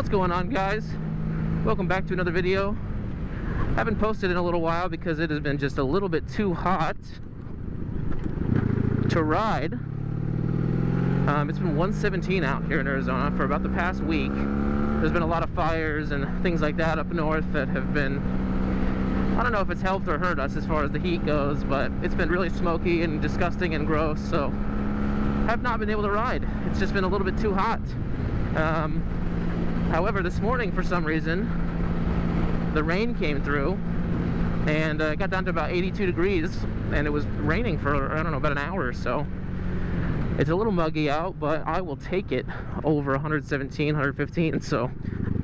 What's going on, guys? Welcome back to another video. Haven't posted in a little while because it has been just a little bit too hot to ride. It's been 117 out here in Arizona for about the past week. There's been a lot of fires and things like that up north that have been, I don't know if it's helped or hurt us as far as the heat goes, but it's been really smoky and disgusting and gross, so have not been able to ride. It's just been a little bit too hot. However, this morning, for some reason, the rain came through and it got down to about 82 degrees and it was raining for, I don't know, about an hour or so. It's a little muggy out, but I will take it over 117, 115, so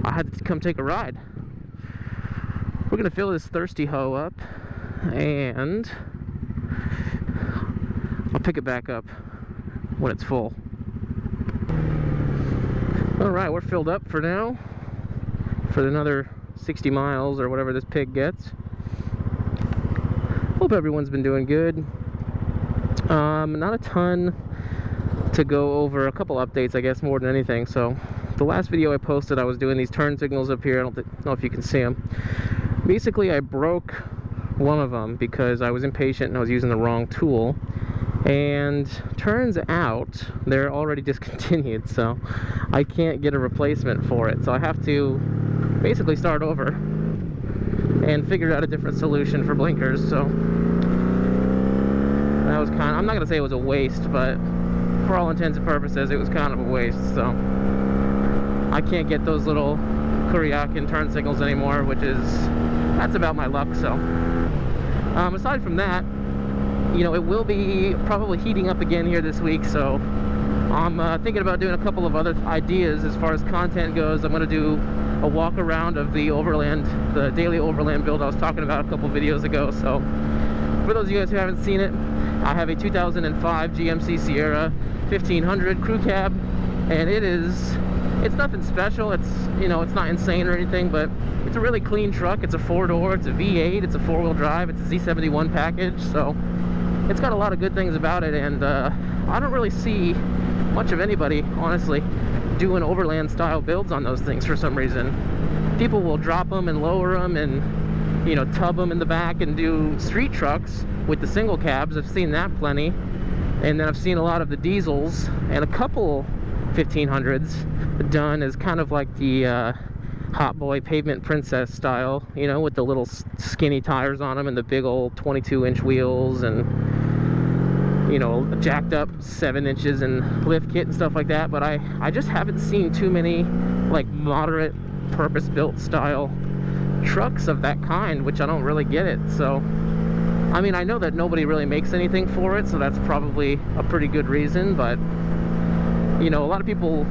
I had to come take a ride. We're gonna fill this thirsty hoe up and I'll pick it back up when it's full. Alright, we're filled up for now for another 60 miles or whatever this pig gets. Hope everyone's been doing good. Not a ton to go over, a couple updates I guess more than anything. So the last video I posted, I was doing these turn signals up here. I don't know if you can see them. Basically I broke one of them because I was impatient and I was using the wrong tool. And turns out they're already discontinued, so I can't get a replacement for it, so I have to basically start over and figure out a different solution for blinkers. So that was kind of, I'm not gonna say it was a waste, but for all intents and purposes it was kind of a waste. So I can't get those little Kuryakin turn signals anymore, which is, that's about my luck. So aside from that, you know, it will be probably heating up again here this week, so I'm thinking about doing a couple of other ideas as far as content goes. I'm going to do a walk around of the overland, the daily overland build I was talking about a couple videos ago. So for those of you guys who haven't seen it, I have a 2005 GMC Sierra 1500 crew cab, and it's nothing special. It's, you know, it's not insane or anything, but it's a really clean truck. It's a 4-door, it's a V8, it's a 4-wheel drive, it's a Z71 package, so it's got a lot of good things about it. And I don't really see much of anybody, honestly, doing overland style builds on those things for some reason. People will drop them and lower them and, you know, tub them in the back and do street trucks with the single cabs. I've seen that plenty. And then I've seen a lot of the diesels and a couple 1500s done as kind of like the Hot Boy Pavement Princess style, you know, with the little skinny tires on them and the big old 22-inch wheels and, you know, jacked up 7 inches and lift kit and stuff like that. But I just haven't seen too many like moderate purpose-built style trucks of that kind, which I don't really get it. So I mean, I know that nobody really makes anything for it, so that's probably a pretty good reason. But you know, a lot of people,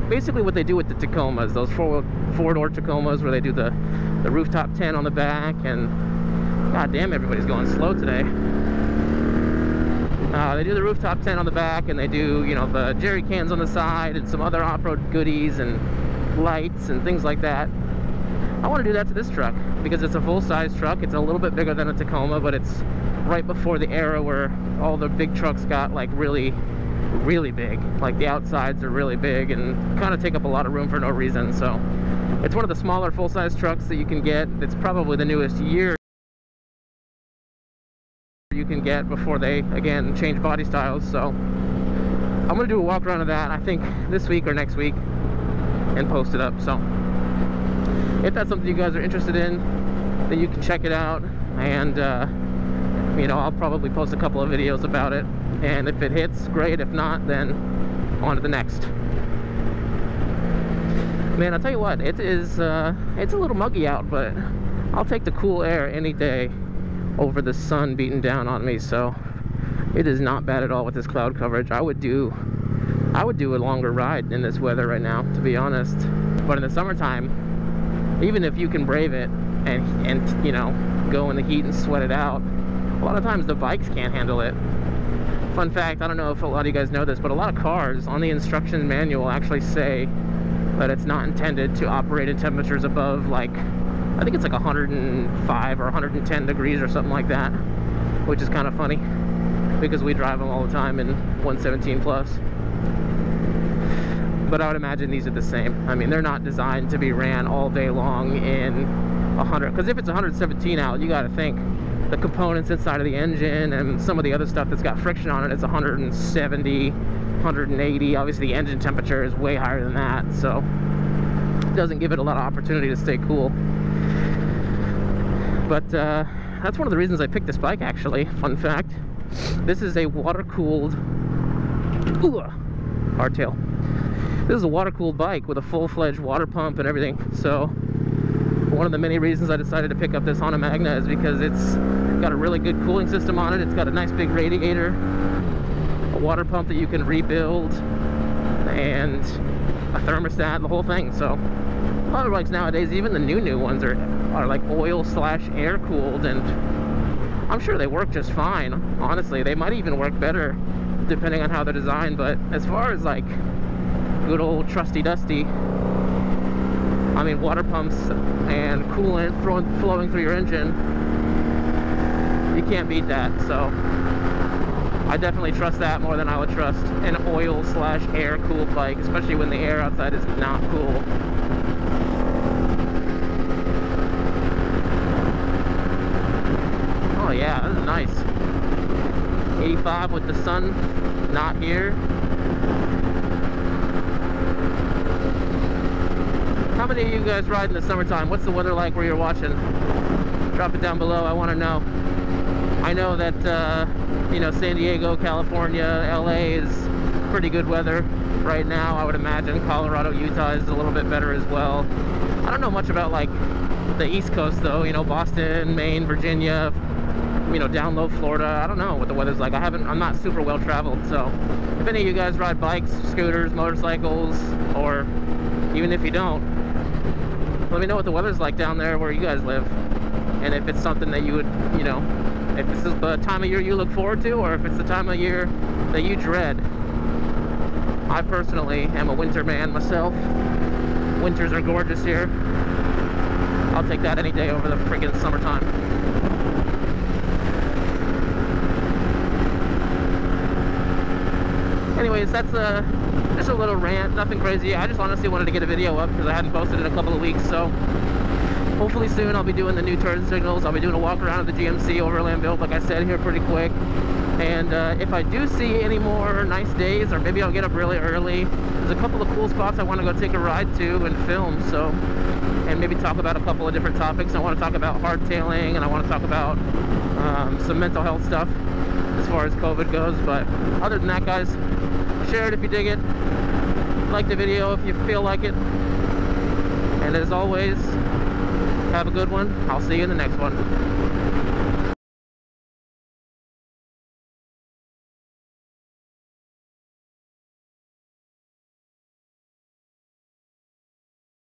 basically what they do with the Tacomas, those four-door Tacomas where they do the rooftop tent on the back, and god damn, everybody's going slow today. They do the rooftop tent on the back, and they do, you know, the jerry cans on the side and some other off-road goodies and lights and things like that. I want to do that to this truck because it's a full-size truck. It's a little bit bigger than a Tacoma, but it's right before the era where all the big trucks got like really big. Like the outsides are really big and kind of take up a lot of room for no reason. So it's one of the smaller full-size trucks that you can get. It's probably the newest year you can get before they again change body styles. So I'm gonna do a walk around of that, I think this week or next week, and post it up. So if that's something you guys are interested in, then you can check it out, and you know, I'll probably post a couple of videos about it, and if it hits, great. If not, then on to the next. Man, I'll tell you what, it's a little muggy out, but I'll take the cool air any day over the sun beating down on me. So it is not bad at all with this cloud coverage. I would do a longer ride in this weather right now, to be honest. But in the summertime, even if you can brave it and you know, go in the heat and sweat it out, a lot of times the bikes can't handle it. Fun fact, I don't know if a lot of you guys know this, but a lot of cars on the instruction manual actually say that it's not intended to operate at temperatures above, like, I think it's like 105 or 110 degrees or something like that, which is kind of funny because we drive them all the time in 117 plus. but I would imagine these are the same. I mean, they're not designed to be ran all day long in 100, because if it's 117 out, you got to think the components inside of the engine and some of the other stuff that's got friction on it, it's 170, 180. Obviously the engine temperature is way higher than that, so it doesn't give it a lot of opportunity to stay cool. But that's one of the reasons I picked this bike, actually. Fun fact, this is a water-cooled hardtail. This is a water-cooled bike with a full-fledged water pump and everything. So one of the many reasons I decided to pick up this Honda Magna is because it's got a really good cooling system on it. It's got a nice big radiator, a water pump that you can rebuild, and a thermostat, the whole thing. So a lot of bikes nowadays, even the new ones, are like oil/air cooled, and I'm sure they work just fine. Honestly, they might even work better depending on how they're designed. But as far as like good old trusty dusty, I mean, water pumps and coolant flowing through your engine, you can't beat that. So I definitely trust that more than I would trust an oil/air cooled bike, especially when the air outside is not cool. Oh yeah, this is nice. 85 with the sun not here. How many of you guys ride in the summertime? What's the weather like where you're watching? Drop it down below, I want to know. I know that, you know, San Diego, California, LA is pretty good weather right now, I would imagine. Colorado, Utah is a little bit better as well. I don't know much about, like, the East Coast, though. You know, Boston, Maine, Virginia, you know, down low Florida. I don't know what the weather's like. I'm not super well traveled, so if any of you guys ride bikes, scooters, motorcycles, or even if you don't, let me know what the weather's like down there where you guys live, and if it's something that you would, you know, if this is the time of year you look forward to, or if it's the time of year that you dread. I personally am a winter man myself. Winters are gorgeous here. I'll take that any day over the freaking summertime. Anyways, that's just a little rant, nothing crazy. I just honestly wanted to get a video up because I hadn't posted in a couple of weeks, so hopefully soon I'll be doing the new turn signals. I'll be doing a walk around at the GMC Overlandville, like I said, here pretty quick. And if I do see any more nice days, or maybe I'll get up really early, there's a couple of cool spots I want to go take a ride to and film, so, and maybe talk about a couple of different topics. I want to talk about hardtailing, and I want to talk about some mental health stuff as far as COVID goes. But other than that, guys, share it if you dig it, like the video if you feel like it, and as always, have a good one. I'll see you in the next one.